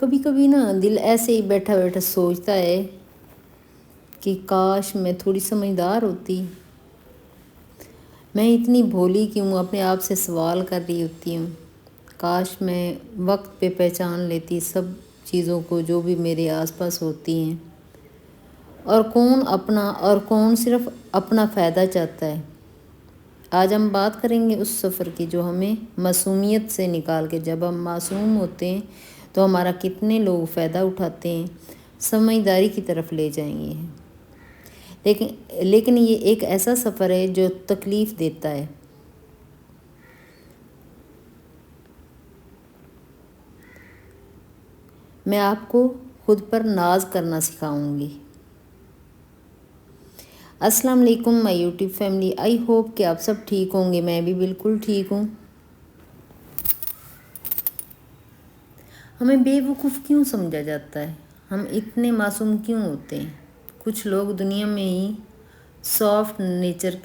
کبھی کبھی نا دل ایسے ہی بیٹھا بیٹھا سوچتا ہے کہ کاش میں تھوڑی سمجھدار ہوتی، میں اتنی بھولی کیوں اپنے آپ سے سوال کر رہی ہوتی ہوں۔ کاش میں وقت پہ پہچان لیتی سب چیزوں کو جو بھی میرے آس پاس ہوتی ہیں، اور کون اپنا اور کون صرف اپنا فائدہ چاہتا ہے۔ آج ہم بات کریں گے اس سفر کی جو ہمیں معصومیت سے نکال کے، جب ہم معصوم ہوتے ہیں تو ہمارا کتنے لوگ فائدہ اٹھاتے ہیں، سمجھداری کی طرف لے جائیں گے۔ لیکن یہ ایک ایسا سفر ہے جو تکلیف دیتا ہے۔ میں آپ کو خود پر ناز کرنا سکھاؤں گی۔ السلام علیکم مائی یوٹیوب فیملی، آئی ہوپ کہ آپ سب ٹھیک ہوں گے، میں بھی بالکل ٹھیک ہوں۔ ہمیں بے وقوف کیوں سمجھا جاتا ہے؟ ہم اتنے معصوم کیوں ہوتے ہیں؟ کچھ لوگ دنیا میں ہی سافٹ نیچر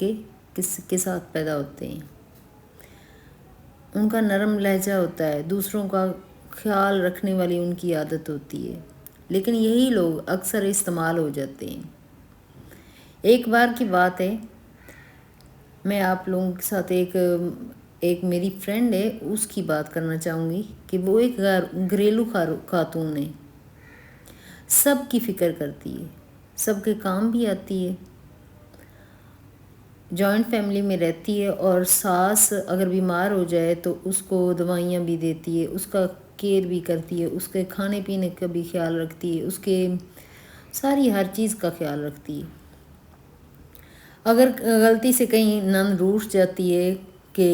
کے ساتھ پیدا ہوتے ہیں۔ ان کا نرم لہجہ ہوتا ہے، دوسروں کا خیال رکھنے والی ان کی عادت ہوتی ہے، لیکن یہی لوگ اکثر استعمال ہو جاتے ہیں۔ ایک بار کی بات ہے، میں آپ لوگوں کے ساتھ ایک میری فرینڈ ہے، اس کی بات کرنا چاہوں گی کہ وہ ایک گھریلو خاتون ہے، سب کی فکر کرتی ہے، سب کے کام بھی آتی ہے، جوائنٹ فیملی میں رہتی ہے، اور ساس اگر بیمار ہو جائے تو اس کو دوائیاں بھی دیتی ہے، اس کا کیئر بھی کرتی ہے، اس کے کھانے پینے کا بھی خیال رکھتی ہے، اس کے ساری ہر چیز کا خیال رکھتی ہے۔ اگر غلطی سے کہیں نند روٹھ جاتی ہے کہ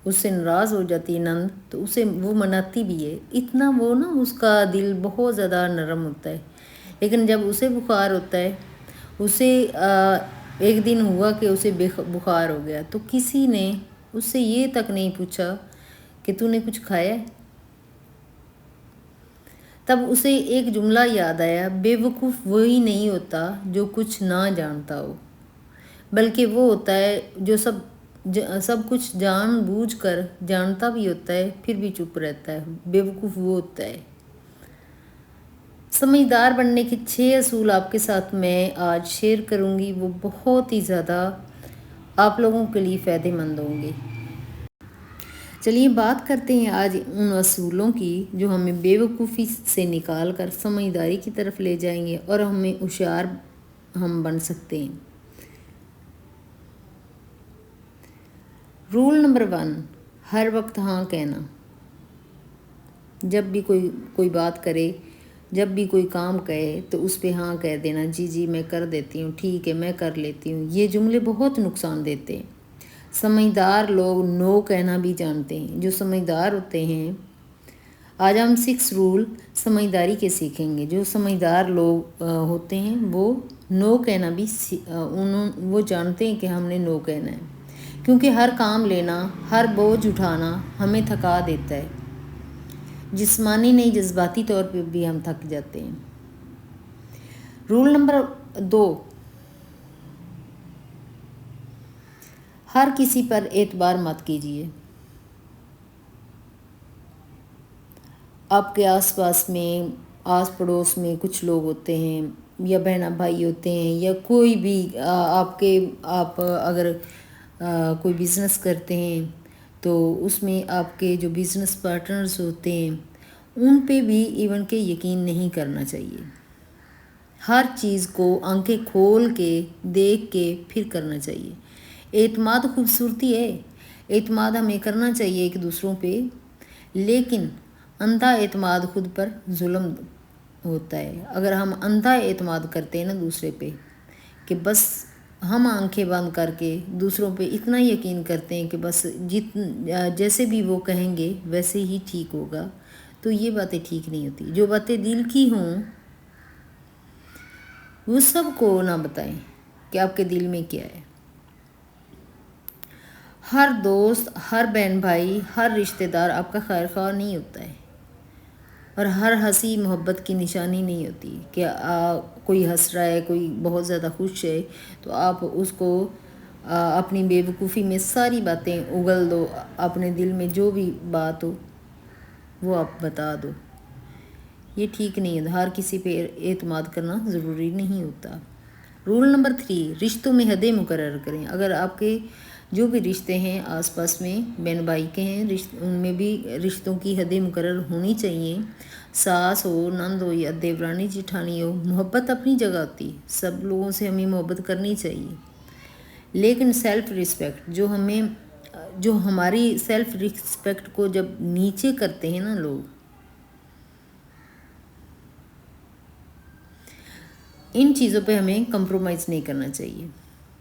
اس سے ناراض ہو جاتی ہے نند، تو اسے وہ مناتی بھی ہے، اتنا وہ نا اس کا دل بہت زیادہ نرم ہوتا ہے۔ لیکن جب اسے بخار ہوتا ہے، اسے ایک دن ہوا کہ اسے بخار ہو گیا، تو کسی نے اس سے یہ تک نہیں پوچھا کہ تو نے کچھ کھایا ہے؟ تب اسے ایک جملہ یاد آیا، بے وقوف وہی نہیں ہوتا جو کچھ نہ جانتا ہو، بلکہ وہ ہوتا ہے جو سب کچھ جان بوجھ کر جانتا بھی ہوتا ہے پھر بھی چپ رہتا ہے۔ بے وقوف وہ ہوتا ہے۔ سمجھدار بننے کے 6 اصول آپ کے ساتھ میں آج شیئر کروں گی، وہ بہت ہی زیادہ آپ لوگوں کے لیے فائدہ مند ہوں گے۔ چلیے بات کرتے ہیں آج ان اصولوں کی جو ہمیں بے وقوفی سے نکال کر سمجھداری کی طرف لے جائیں گے اور ہمیں ہوشیار ہم بن سکتے ہیں۔ رول نمبر 1، ہر وقت ہاں کہنا۔ جب بھی کوئی بات کرے، جب بھی کوئی کام کہے تو اس پہ ہاں کہہ دینا، جی میں کر دیتی ہوں، ٹھیک ہے میں کر لیتی ہوں۔ یہ جملے بہت نقصان دیتے ہیں۔ سمجھدار لوگ نو کہنا بھی جانتے ہیں۔ جو سمجھدار ہوتے ہیں، آج ہم 6 رول سمجھداری کے سیکھیں گے۔ جو سمجھدار لوگ ہوتے ہیں وہ نو کہنا بھی وہ جانتے ہیں کہ ہم نے نو کہنا ہے، کیونکہ ہر کام لینا، ہر بوجھ اٹھانا ہمیں تھکا دیتا ہے۔ جسمانی نہیں، جذباتی طور پہ بھی ہم تھک جاتے ہیں۔ رول نمبر 2، ہر کسی پر اعتبار مت کیجیے۔ آپ کے آس پاس میں، آس پڑوس میں کچھ لوگ ہوتے ہیں، یا بہن بھائی ہوتے ہیں، یا کوئی بھی آپ اگر کوئی بزنس کرتے ہیں تو اس میں آپ کے جو بزنس پارٹنرز ہوتے ہیں ان پہ بھی ایون کہ یقین نہیں کرنا چاہیے۔ ہر چیز کو آنکھیں کھول کے دیکھ کے پھر کرنا چاہیے۔ اعتماد خوبصورتی ہے، اعتماد ہمیں کرنا چاہیے ایک دوسروں پہ، لیکن اندھا اعتماد خود پر ظلم ہوتا ہے۔ اگر ہم اندھا اعتماد کرتے ہیں نا دوسرے پہ، کہ بس ہم آنکھیں بند کر کے دوسروں پہ اتنا یقین کرتے ہیں کہ بس جیسے بھی وہ کہیں گے ویسے ہی ٹھیک ہوگا، تو یہ باتیں ٹھیک نہیں ہوتی۔ جو باتیں دل کی ہوں وہ سب کو نہ بتائیں کہ آپ کے دل میں کیا ہے۔ ہر دوست، ہر بہن بھائی، ہر رشتہ دار آپ کا خیر خواہ نہیں ہوتا ہے، اور ہر ہنسی محبت کی نشانی نہیں ہوتی کہ کوئی ہنس رہا ہے، کوئی بہت زیادہ خوش ہے تو آپ اس کو اپنی بے وقوفی میں ساری باتیں اگل دو، اپنے دل میں جو بھی بات ہو وہ آپ بتا دو۔ یہ ٹھیک نہیں ہے، ہر کسی پہ اعتماد کرنا ضروری نہیں ہوتا۔ رول نمبر 3، رشتوں میں حدیں مقرر کریں۔ اگر آپ کے جو بھی رشتے ہیں آس پاس میں بہن بھائی کے ہیں، ان میں بھی رشتوں کی حدیں مقرر ہونی چاہیے۔ ساس ہو، نند ہو یا دیورانی جٹھانی ہو، محبت اپنی جگہ ہوتی ہے، سب لوگوں سے ہمیں محبت کرنی چاہیے، لیکن سیلف رسپیکٹ جو ہماری سیلف رسپیکٹ کو جب نیچے کرتے ہیں نا لوگ، ان چیزوں پہ ہمیں کمپرومائز نہیں کرنا چاہیے۔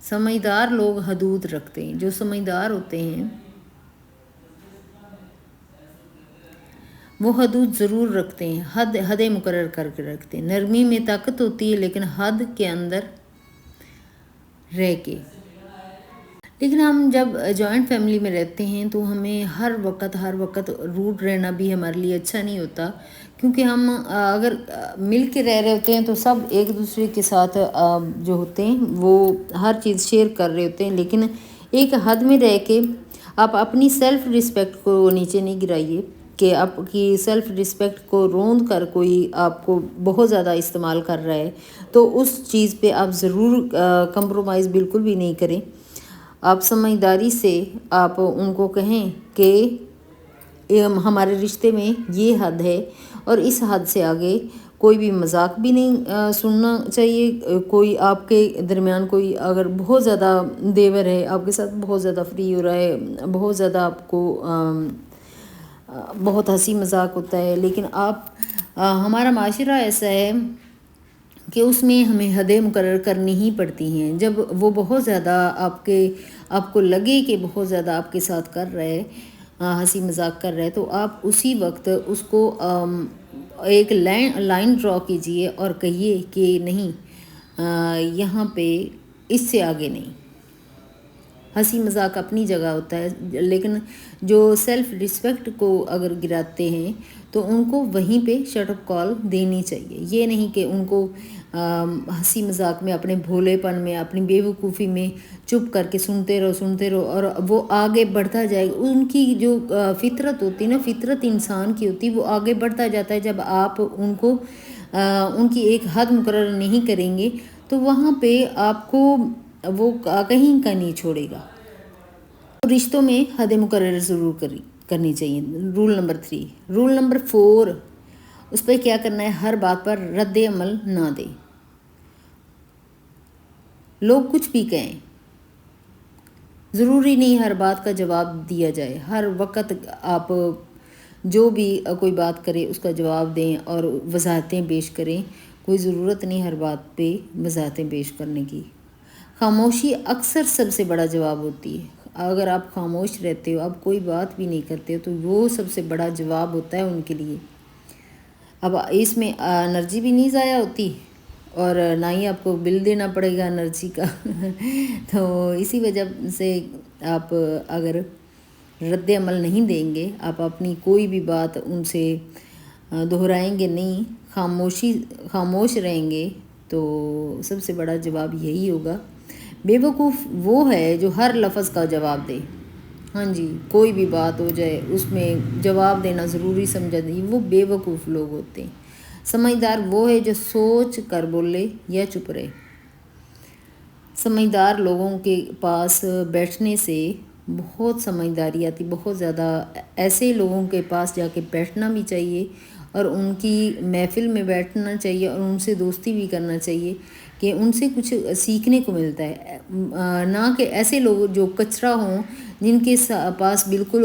سمجھدار لوگ حدود رکھتے ہیں، جو سمجھدار ہوتے ہیں وہ حدود ضرور رکھتے ہیں، حدیں مقرر کر کے رکھتے ہیں۔ نرمی میں طاقت ہوتی ہے، لیکن حد کے اندر رہ کے۔ لیکن ہم جب جوائنٹ فیملی میں رہتے ہیں تو ہمیں ہر وقت روڈ رہنا بھی ہمارے لیے اچھا نہیں ہوتا، کیونکہ ہم اگر مل کے رہ رہے ہوتے ہیں تو سب ایک دوسرے کے ساتھ جو ہوتے ہیں وہ ہر چیز شیئر کر رہے ہوتے ہیں، لیکن ایک حد میں رہ کے آپ اپنی سیلف رسپیکٹ کو نیچے نہیں گرائیے کہ آپ کی سیلف رسپیکٹ کو روند کر کوئی آپ کو بہت زیادہ استعمال کر رہا ہے تو اس چیز پہ آپ ضرور کمپرومائز بالکل بھی نہیں کریں۔ آپ سمجھداری سے آپ ان کو کہیں کہ ہمارے رشتے میں یہ حد ہے اور اس حد سے آگے کوئی بھی مذاق بھی نہیں سننا چاہیے۔ کوئی آپ کے درمیان کوئی اگر بہت زیادہ دیور ہے، آپ کے ساتھ بہت زیادہ فری ہو رہا ہے، بہت زیادہ آپ کو بہت ہنسی مذاق ہوتا ہے، لیکن ہمارا معاشرہ ایسا ہے کہ اس میں ہمیں حدیں مقرر کرنی ہی پڑتی ہیں۔ جب وہ بہت زیادہ آپ کو لگے کہ بہت زیادہ آپ کے ساتھ کر رہے ہنسی مذاق کر رہے تو آپ اسی وقت اس کو ایک لائن ڈرا کیجئے اور کہیے کہ نہیں، یہاں پہ اس سے آگے نہیں۔ ہنسی مذاق اپنی جگہ ہوتا ہے، لیکن جو سیلف رسپیکٹ کو اگر گراتے ہیں تو ان کو وہیں پہ شٹ اپ کال دینی چاہیے۔ یہ نہیں کہ ان کو ہنسی مذاق میں، اپنے بھولے پن میں، اپنی بے وقوفی میں چپ کر کے سنتے رہو اور وہ آگے بڑھتا جائے گا۔ ان کی جو فطرت ہوتی ہے نا، فطرت انسان کی ہوتی ہے، وہ آگے بڑھتا جاتا ہے۔ جب آپ ان کی ایک حد مقرر نہیں کریں گے تو وہاں پہ آپ کو وہ کہیں کا نہیں چھوڑے گا۔ رشتوں میں حدیں مقرر ضرور کرنی چاہیے۔ Roll number 3۔ رول نمبر 4، اس پہ کیا کرنا ہے، ہر بات پر رد عمل نہ دیں۔ لوگ کچھ بھی کہیں، ضروری نہیں ہر بات کا جواب دیا جائے۔ ہر وقت آپ جو بھی کوئی بات کرے اس کا جواب دیں اور وضاحتیں پیش کریں، کوئی ضرورت نہیں ہر بات پہ وضاحتیں پیش کرنے کی۔ خاموشی اکثر سب سے بڑا جواب ہوتی ہے۔ اگر آپ خاموش رہتے ہو، آپ کوئی بات بھی نہیں کرتے ہو تو وہ سب سے بڑا جواب ہوتا ہے ان کے لیے۔ اب اس میں انرجی بھی نہیں ضائع ہوتی اور نہ ہی آپ کو بل دینا پڑے گا انرجی کا۔ تو اسی وجہ سے آپ اگر رد عمل نہیں دیں گے، آپ اپنی کوئی بھی بات ان سے دہرائیں گے نہیں، خاموش رہیں گے، تو سب سے بڑا جواب یہی ہوگا۔ بے وقوف وہ ہے جو ہر لفظ کا جواب دے۔ ہاں جی، کوئی بھی بات ہو جائے اس میں جواب دینا ضروری سمجھا جائے، وہ بے وقوف لوگ ہوتے ہیں۔ سمجھدار وہ ہے جو سوچ کر بولے یا چپ رہے۔ سمجھدار لوگوں کے پاس بیٹھنے سے بہت سمجھداری آتی، بہت زیادہ۔ ایسے لوگوں کے پاس جا کے بیٹھنا بھی چاہیے اور ان کی محفل میں بیٹھنا چاہیے اور ان سے دوستی بھی کرنا چاہیے کہ ان سے کچھ سیکھنے کو ملتا ہے، نہ کہ ایسے لوگ جو کچرا ہوں، جن کے پاس بالکل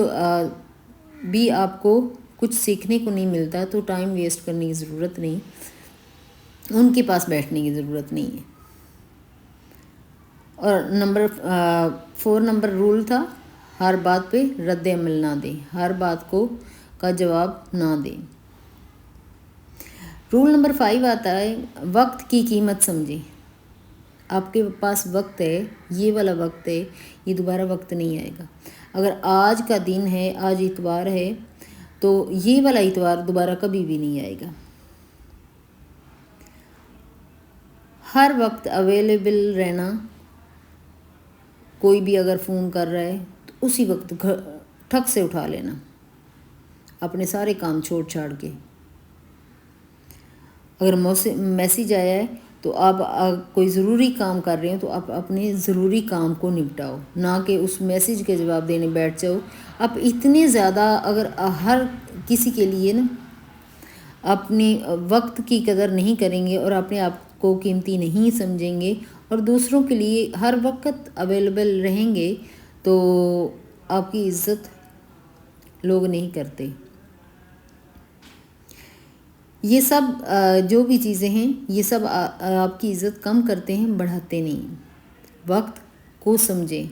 بھی آپ کو کچھ سیکھنے کو نہیں ملتا، تو ٹائم ویسٹ کرنے کی ضرورت نہیں، ان کے پاس بیٹھنے کی ضرورت نہیں ہے۔ اور 4 نمبر رول تھا، ہر بات پہ رد عمل نہ دیں، ہر بات کا جواب نہ دیں۔ رول نمبر 5 آتا ہے، وقت کی قیمت سمجھیں۔ آپ کے پاس وقت ہے، یہ والا وقت ہے، یہ دوبارہ وقت نہیں آئے گا۔ اگر آج کا دن ہے، آج اتوار ہے، تو یہ والا اتوار دوبارہ کبھی بھی نہیں آئے گا۔ ہر وقت اویلیبل رہنا، کوئی بھی اگر فون کر رہا ہے تو اسی وقت ٹھک سے اٹھا لینا، اپنے سارے کام چھوڑ چھاڑ کے۔ اگر میسیج آیا ہے تو آپ کوئی ضروری کام کر رہے ہیں تو آپ اپنے ضروری کام کو نپٹاؤ، نہ کہ اس میسیج کے جواب دینے بیٹھ جاؤ۔ آپ اتنے زیادہ اگر ہر کسی کے لیے نا اپنے وقت کی قدر نہیں کریں گے اور اپنے آپ کو قیمتی نہیں سمجھیں گے اور دوسروں کے لیے ہر وقت اویلیبل رہیں گے تو آپ کی عزت لوگ نہیں کرتے۔ یہ سب جو بھی چیزیں ہیں یہ سب آپ کی عزت کم کرتے ہیں، بڑھاتے نہیں۔ وقت کو سمجھیں،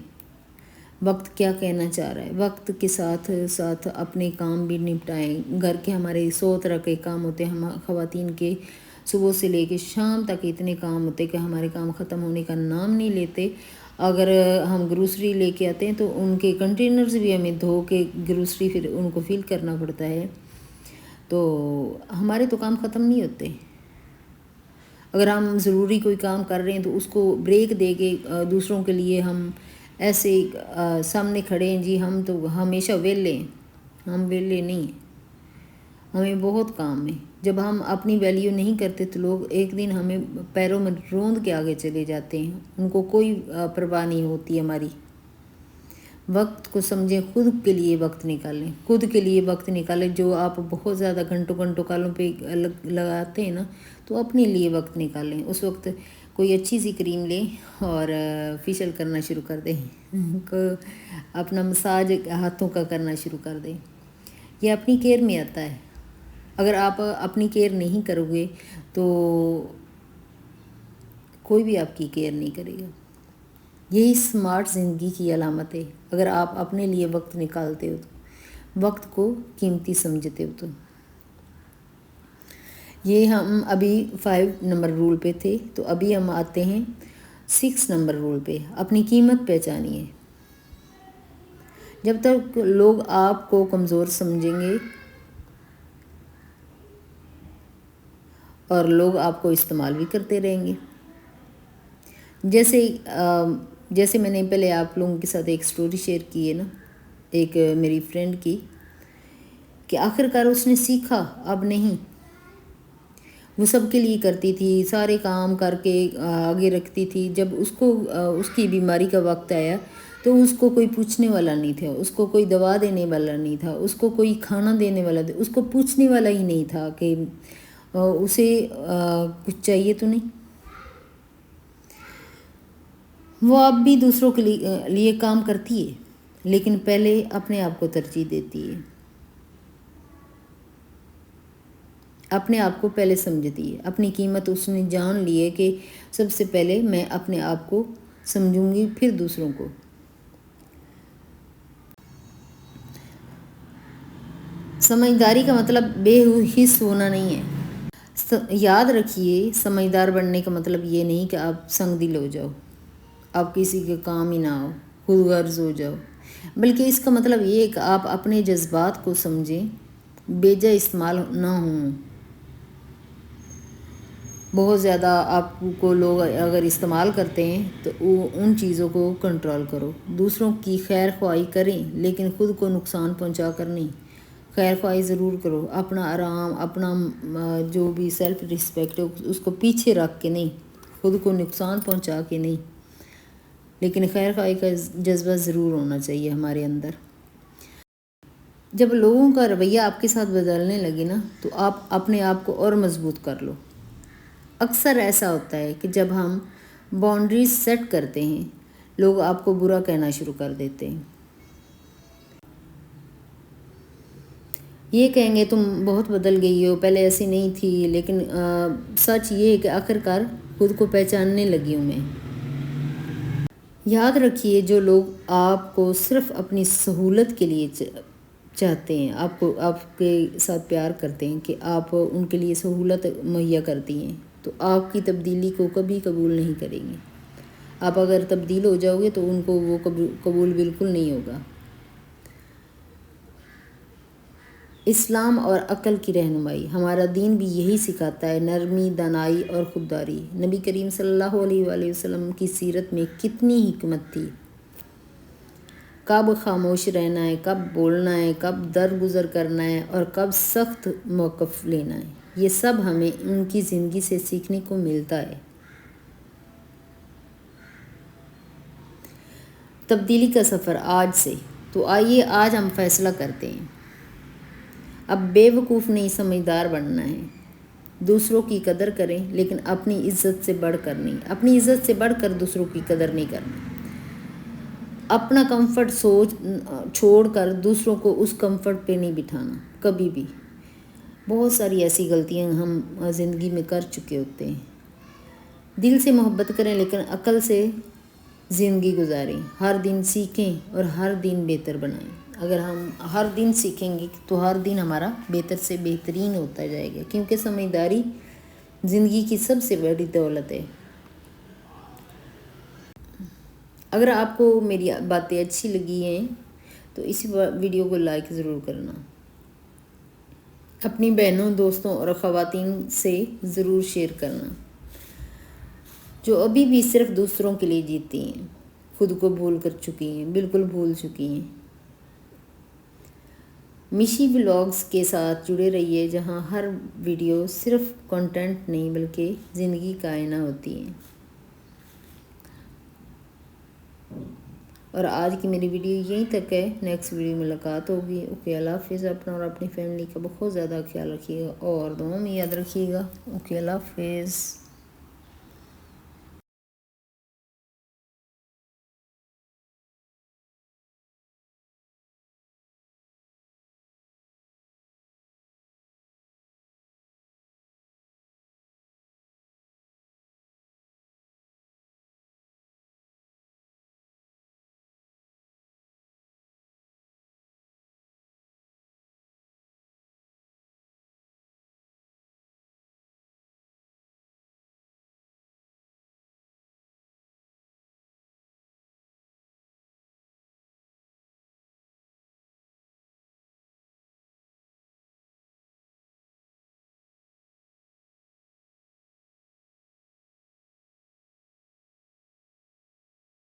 وقت کیا کہنا چاہ رہا ہے، وقت کے ساتھ ساتھ اپنے کام بھی نپٹائیں۔ گھر کے ہمارے 100 طرح کے کام ہوتے ہیں، ہم خواتین کے صبح سے لے کے شام تک اتنے کام ہوتے کہ ہمارے کام ختم ہونے کا نام نہیں لیتے۔ اگر ہم گروسری لے کے آتے ہیں تو ان کے کنٹینرز بھی ہمیں دھو کے گروسری پھر ان کو فل کرنا پڑتا ہے، تو ہمارے تو کام ختم نہیں ہوتے۔ اگر ہم ضروری کوئی کام کر رہے ہیں تو اس کو بریک دے کے دوسروں کے لیے ہم ایسے سامنے کھڑے ہیں جی ہم تو ہمیشہ ویلے ہیں، ہم ویلے نہیں ہیں، ہمیں بہت کام ہے۔ جب ہم اپنی ویلیو نہیں کرتے تو لوگ ایک دن ہمیں پیروں میں روند کے آگے چلے جاتے ہیں، ان کو کوئی پرواہ نہیں ہوتی ہماری۔ وقت کو سمجھیں، خود کے لیے وقت نکالیں، خود کے لیے وقت نکالیں۔ جو آپ بہت زیادہ گھنٹوں کالوں پہ لگاتے ہیں نا تو اپنے لیے وقت نکالیں۔ اس وقت کوئی اچھی سی کریم لیں اور فیشل کرنا شروع کر دیں، اپنا مساج ہاتھوں کا کرنا شروع کر دیں۔ یہ اپنی کیئر میں آتا ہے۔ اگر آپ اپنی کیئر نہیں کرو گے تو کوئی بھی آپ کی کیئر نہیں کرے گا۔ یہی سمارٹ زندگی کی علامت ہے۔ اگر آپ اپنے لیے وقت نکالتے ہو تو، وقت کو قیمتی سمجھتے ہو تو۔ یہ ہم ابھی 5 نمبر رول پہ تھے، تو ابھی ہم آتے ہیں 6 نمبر رول پہ، اپنی قیمت پہچانیے۔ جب تک لوگ آپ کو کمزور سمجھیں گے اور لوگ آپ کو استعمال بھی کرتے رہیں گے۔ جیسے میں نے پہلے آپ لوگوں کے ساتھ ایک سٹوری شیئر کی ہے نا، ایک میری فرینڈ کی، کہ آخر کار اس نے سیکھا، اب نہیں۔ وہ سب کے لیے کرتی تھی، سارے کام کر کے آگے رکھتی تھی۔ جب اس کی بیماری کا وقت آیا تو اس کو کوئی پوچھنے والا نہیں تھا، اس کو کوئی دوا دینے والا نہیں تھا، اس کو کوئی کھانا دینے والا تھا، اس کو پوچھنے والا ہی نہیں تھا کہ اسے کچھ چاہیے تو نہیں۔ وہ اب بھی دوسروں کے لیے کام کرتی ہے، لیکن پہلے اپنے آپ کو ترجیح دیتی ہے، اپنے آپ کو پہلے سمجھتی ہے۔ اپنی قیمت اس نے جان لی ہے کہ سب سے پہلے میں اپنے آپ کو سمجھوں گی، پھر دوسروں کو۔ سمجھداری کا مطلب بے حس ہونا نہیں ہے۔ یاد رکھیے، سمجھدار بننے کا مطلب یہ نہیں کہ آپ سنگ دل ہو جاؤ، آپ کسی کے کام ہی نہ ہو، خود غرض ہو جاؤ، بلکہ اس کا مطلب یہ ہے کہ آپ اپنے جذبات کو سمجھیں، بے جا استعمال نہ ہوں۔ بہت زیادہ آپ کو لوگ اگر استعمال کرتے ہیں تو ان چیزوں کو کنٹرول کرو۔ دوسروں کی خیر خواہی کریں لیکن خود کو نقصان پہنچا کر نہیں۔ خیر خواہی ضرور کرو، اپنا آرام، اپنا جو بھی سیلف رسپیکٹ ہے اس کو پیچھے رکھ کے نہیں، خود کو نقصان پہنچا کے نہیں، لیکن خیر خواہی کا جذبہ ضرور ہونا چاہیے ہمارے اندر۔ جب لوگوں کا رویہ آپ کے ساتھ بدلنے لگے نا تو آپ اپنے آپ کو اور مضبوط کر لو۔ اکثر ایسا ہوتا ہے کہ جب ہم باؤنڈریز سیٹ کرتے ہیں، لوگ آپ کو برا کہنا شروع کر دیتے ہیں۔ یہ کہیں گے تم بہت بدل گئی ہو، پہلے ایسی نہیں تھی، لیکن سچ یہ ہے کہ آخر کار خود کو پہچاننے لگی ہوں میں۔ یاد رکھیے، جو لوگ آپ کو صرف اپنی سہولت کے لیے چاہتے ہیں، آپ کے ساتھ پیار کرتے ہیں کہ آپ ان کے لیے سہولت مہیا کرتی ہیں، تو آپ کی تبدیلی کو کبھی قبول نہیں کریں گے۔ آپ اگر تبدیل ہو جاؤ گے تو ان کو وہ قبول بالکل نہیں ہوگا۔ اسلام اور عقل کی رہنمائی، ہمارا دین بھی یہی سکھاتا ہے، نرمی، دانائی اور خودداری۔ نبی کریم صلی اللہ علیہ وآلہ وسلم کی سیرت میں کتنی حکمت تھی۔ کب خاموش رہنا ہے، کب بولنا ہے، کب درگزر کرنا ہے اور کب سخت موقف لینا ہے۔ یہ سب ہمیں ان کی زندگی سے سیکھنے کو ملتا ہے۔ تبدیلی کا سفر آج سے، تو آئیے آج ہم فیصلہ کرتے ہیں۔ اب بے وقوف نہیں، سمجھدار بننا ہے۔ دوسروں کی قدر کریں لیکن اپنی عزت سے بڑھ کر نہیں، اپنی عزت سے بڑھ کر دوسروں کی قدر نہیں کرنا۔ اپنا کمفرٹ سوچ چھوڑ کر دوسروں کو اس کمفرٹ پہ نہیں بٹھانا کبھی بھی۔ بہت ساری ایسی غلطیاں ہم زندگی میں کر چکے ہوتے ہیں۔ دل سے محبت کریں لیکن عقل سے زندگی گزاریں۔ ہر دن سیکھیں اور ہر دن بہتر بنائیں۔ اگر ہم ہر دن سیکھیں گے تو ہر دن ہمارا بہتر سے بہترین ہوتا جائے گا، کیونکہ سمجھداری زندگی کی سب سے بڑی دولت ہے۔ اگر آپ کو میری باتیں اچھی لگی ہیں تو اسی ویڈیو کو لائک ضرور کرنا۔ اپنی بہنوں، دوستوں اور خواتین سے ضرور شیئر کرنا جو ابھی بھی صرف دوسروں کے لیے جیتی ہیں، خود کو بھول کر چکی ہیں، بالکل بھول چکی ہیں۔ میشی ولاگز کے ساتھ جڑے رہیے، جہاں ہر ویڈیو صرف کنٹینٹ نہیں بلکہ زندگی کا آئینہ ہوتی ہے۔ اور آج کی میری ویڈیو یہیں تک ہے، نیکسٹ ویڈیو میں ملاقات ہوگی۔ اوکے، اللہ حافظ۔ اپنا اور اپنی فیملی کا بہت زیادہ خیال رکھیے گا اور دعاؤں میں یاد رکھیے گا۔ اوکے، اللہ حافظ۔